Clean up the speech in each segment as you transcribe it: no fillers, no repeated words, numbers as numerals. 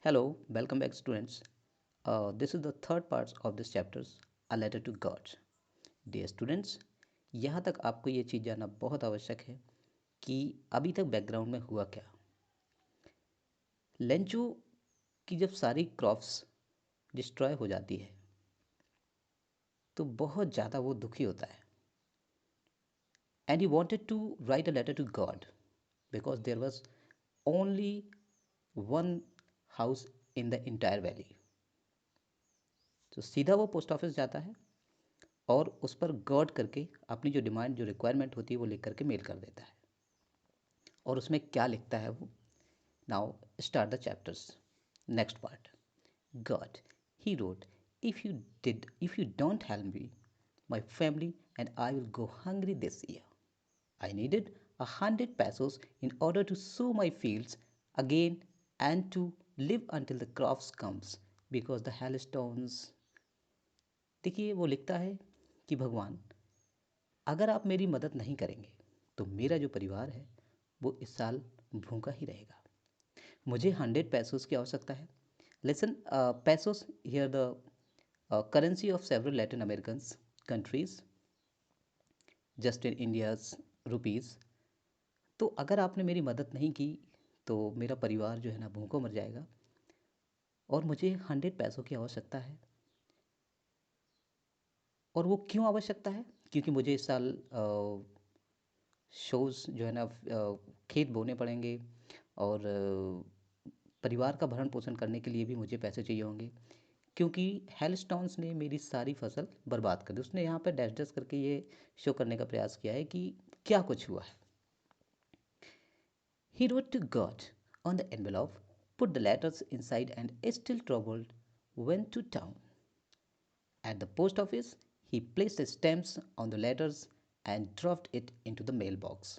Hello, welcome back, students. This is the third part of this chapters, A Letter to God. Dear students, यहाँ तक आपको ये चीज़ जानना बहुत आवश्यक है कि अभी तक बैकग्राउंड में हुआ क्या। लेंचो की जब सारी क्रॉप्स डिस्ट्रॉय हो जाती है तो बहुत ज़्यादा वो दुखी होता है and he wanted to write a letter to God because there was only one house in the entire valley. तो सीधा वो पोस्ट ऑफिस जाता है और उस पर गॉड करके अपनी जो डिमांड जो रिक्वायरमेंट होती है वो लिख करके मेल कर देता है। और उसमें क्या लिखता है वो, now start the chapters. Next part, God he wrote, if you don't help me my family and I will go hungry this year. I needed 100 pesos in order to sow my fields again and to live until the crops comes because the hailstones। देखिए वो लिखता है कि भगवान, अगर आप मेरी मदद नहीं करेंगे तो मेरा जो परिवार है वो इस साल भूखा ही रहेगा। मुझे 100 पैसोस की आवश्यकता है। Listen, pesos here the currency of several Latin American countries, just in India's rupees. तो अगर आपने मेरी मदद नहीं की तो मेरा परिवार जो है ना भूखों मर जाएगा और मुझे 100 पैसों की आवश्यकता है। और वो क्यों आवश्यकता है? क्योंकि मुझे इस साल शोज़ जो है ना खेत बोने पड़ेंगे और परिवार का भरण पोषण करने के लिए भी मुझे पैसे चाहिए होंगे, क्योंकि हेलस्टॉन्स ने मेरी सारी फसल बर्बाद कर दी। उसने यहाँ पर डैश डैश करके ये शो करने का प्रयास किया है कि क्या कुछ हुआ है। He wrote to God on the envelope, put the letters inside, and still troubled, went to town. At the post office, he placed the stamps on the letters and dropped it into the mailbox.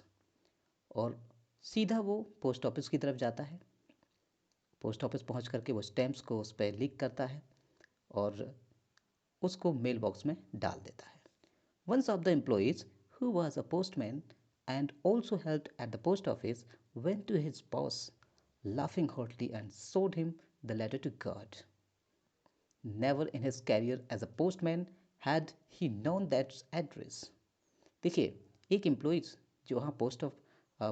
और सीधा वो post office की तरफ जाता है। Post office पहुंच करके वो स्टैम्प्स को उस पर लिख करता है और उसको मेल बॉक्स में डाल देता है। One of the employees, who was a postman and also helped at the post office, went to his boss, laughing hotly, and showed him the letter to God. Never in his career as a postman had he known that address. देखिए, एक employees जो वहाँ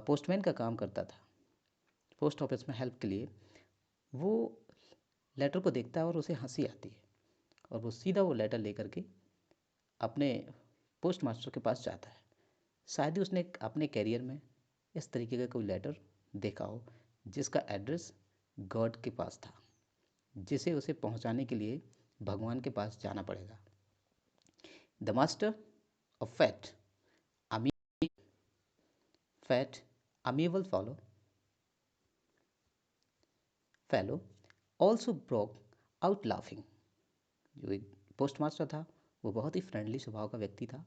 postman का काम करता था post office में help के लिए, वो लेटर को देखता है और उसे हंसी आती है और वो सीधा वो लेटर लेकर के अपने पोस्ट मास्टर के पास जाता है। शायद ही उसने अपने कैरियर में इस तरीके का कोई लेटर देखा हो जिसका एड्रेस गॉड के पास था, जिसे उसे पहुंचाने के लिए भगवान के पास जाना पड़ेगा। The master of fat amiable fellow also broke out laughing. जो एक पोस्ट मास्टर था वो बहुत ही फ्रेंडली स्वभाव का व्यक्ति था,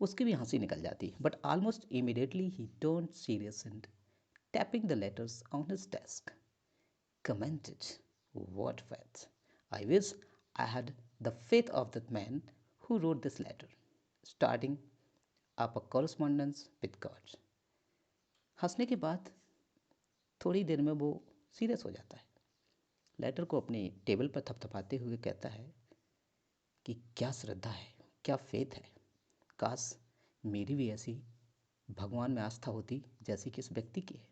उसकी भी हंसी निकल जाती, but almost immediately he turned serious and tapping the letters on his desk, commented, "What faith! I wish I had the faith of that man who wrote this letter, starting up a correspondence with God." हंसने के बाद थोड़ी देर में वो serious हो जाता है। Letter को अपनी टेबल पर थपथपाते हुए कहता है कि क्या श्रद्धा है, क्या फेथ है। काश मेरी भी ऐसी भगवान में आस्था होती जैसी कि इस व्यक्ति की है,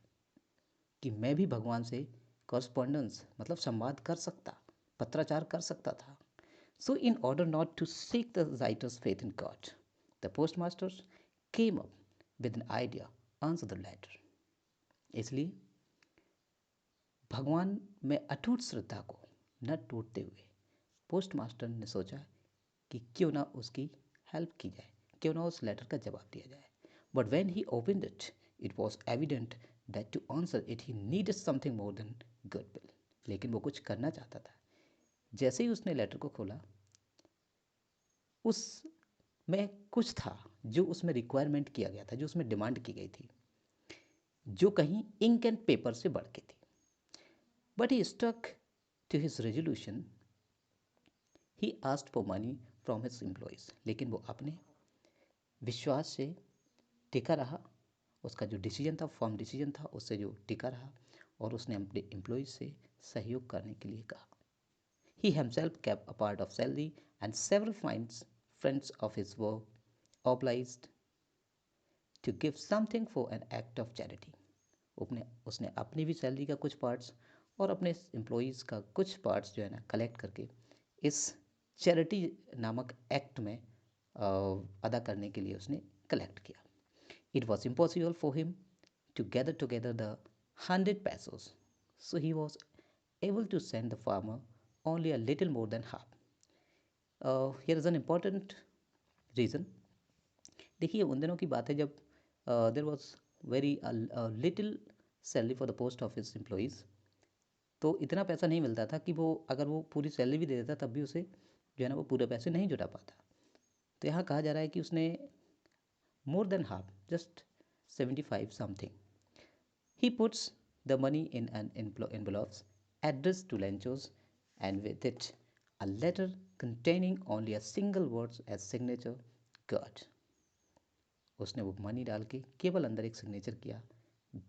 कि मैं भी भगवान से कॉरस्पॉन्डेंस मतलब संवाद कर सकता, पत्राचार कर सकता था। So in order not to seek the writer's faith in God, the postmasters came up with an idea, answer the letter. इसलिए भगवान में अटूट श्रद्धा को न टूटते हुए पोस्ट मास्टर ने सोचा कि क्यों ना उसकी हेल्प की जाए, क्यों ना उस लेटर का जवाब दिया जाए। But when he opened it, it was evident that to answer it he needed something more than goodwill. लेकिन वो कुछ करना चाहता था। जैसे ही उसने लेटर को खोला, उसमें कुछ था जो उसमें रिक्वायरमेंट किया गया था, जो उसमें डिमांड की गई थी, जो कहीं इंक एंड पेपर से बढ़ के थी। But he stuck to his resolution, he asked for money from his employees. लेकिन वो अपने विश्वास से टिका रहा, उसका जो डिसीजन था, फॉर्म डिसीजन था, उससे जो टिका रहा और उसने अपने एम्प्लॉयज़ से सहयोग करने के लिए कहा। He himself kept a part of salary, and several friends of his were obliged to give something for an act of charity. उसने अपनी भी सैलरी का कुछ पार्ट्स और अपने एम्प्लॉयज़ का कुछ पार्ट्स जो है ना कलेक्ट करके इस चैरिटी नामक एक्ट में अदा करने के लिए उसने कलेक्ट किया। It was impossible for him to gather together the 100 pesos, so he was able to send the farmer only a little more than half. Here is an important reason. देखिए उन दिनों की बात है जब there was very little salary for the post office employees, तो इतना पैसा नहीं मिलता था कि वो अगर वो पूरी सैलरी भी दे देता तब भी उसे जो है ना वो पूरे पैसे नहीं जुटा पाता। तो यहाँ कहा जा रहा है कि उसने more than half, just 75 something, he puts the money in an envelopes addressed to Lenchos, and with it a letter containing only a single word as signature, God. उसने वो मनी डाल के केवल अंदर एक सिग्नेचर किया,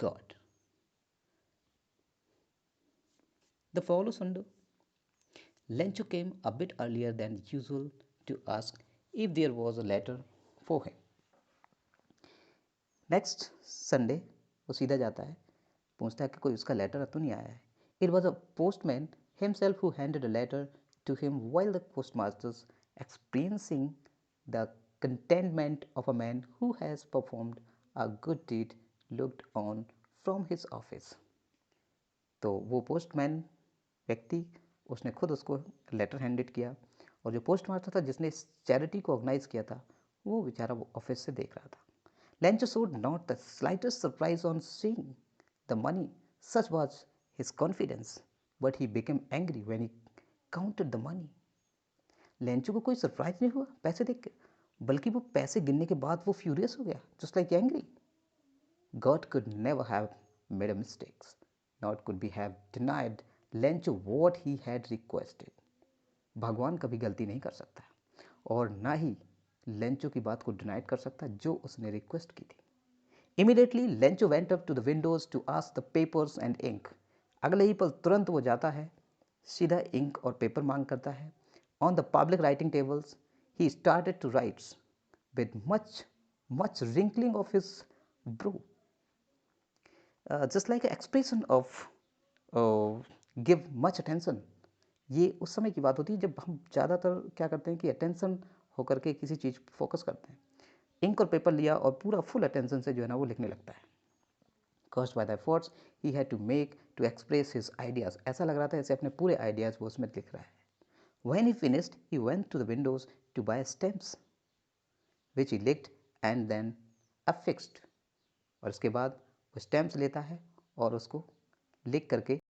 God. The follow Sunday Lencho came a bit earlier than usual to ask if there was a letter for him. Next Sunday वो सीधा जाता है, पूछता है कि कोई उसका लेटर तो नहीं आया है। It was a postman himself who handed a letter to him while the postmasters experiencing the contentment of a man who has performed a good deed looked on from his office. तो वो postman व्यक्ति उसने खुद उसको letter handed किया, और जो post master था जिसने इस चैरिटी को ऑर्गेनाइज किया था वो बेचारा वो ऑफिस से देख रहा था। Lencho showed not the slightest surprise on seeing the money, such was his confidence, but he became angry when he counted the money. Lencho को कोई सरप्राइज नहीं हुआ पैसे देख के, बल्कि वो पैसे गिनने के बाद वो फ्यूरियस हो गया, just like angry. God could never have made a mistake, nor could he have denied Lencho what he had requested. भगवान कभी गलती नहीं कर सकता और ना ही लेंचो की बात को डिनाइड कर सकता जो उसने रिक्वेस्ट की थी। Immediately Lencho went up to the windows to ask the papers and ink. अगले ही पल तुरंत वो जाता है, सीधा इंक और पेपर मांग करता है। On the public writing tables he started to write with much wrinkling of his brow, just like an expression of give much attention. ये उस समय की बात होती है जब हम ज़्यादातर क्या करते हैं कि अटेंशन होकर के किसी चीज़ पर फोकस करते हैं। इंक और पेपर लिया और पूरा फुल अटेंशन से जो है ना वो लिखने लगता है। Caused by the efforts he had to make to express his ideas, ऐसा लग रहा था जैसे अपने पूरे आइडियाज़ वो उसमें लिख रहा है। When he finished, he went to the windows to buy stamps, which he licked and then affixed. और उसके बाद वो स्टैम्प्स लेता है और उसको लिख करके